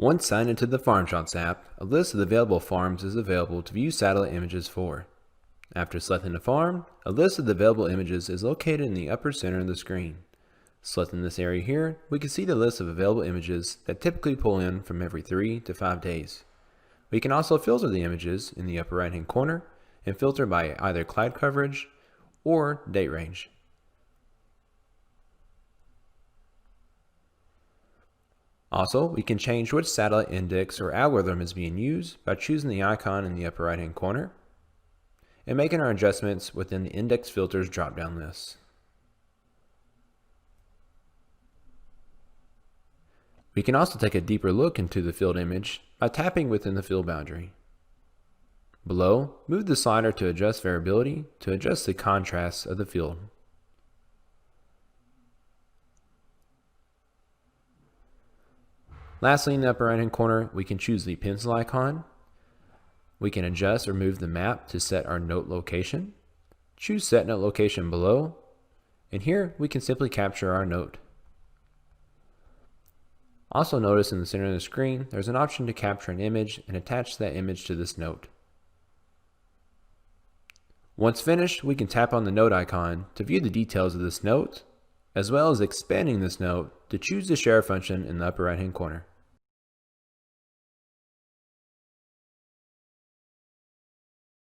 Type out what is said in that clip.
Once signed into the FarmShots app, a list of the available farms is available to view satellite images for. After selecting a farm, a list of the available images is located in the upper center of the screen. Selecting this area here, we can see the list of available images that typically pull in from every 3 to 5 days. We can also filter the images in the upper right hand corner and filter by either cloud coverage or date range. Also, we can change which satellite index or algorithm is being used by choosing the icon in the upper right hand corner and making our adjustments within the index filters drop-down list. We can also take a deeper look into the field image by tapping within the field boundary. Below, move the slider to adjust variability to adjust the contrast of the field. Lastly, in the upper right hand corner, we can choose the pencil icon. We can adjust or move the map to set our note location. Choose Set Note Location below, and here we can simply capture our note. Also notice in the center of the screen, there's an option to capture an image and attach that image to this note. Once finished, we can tap on the note icon to view the details of this note, as well as expanding this note to choose the share function in the upper right hand corner.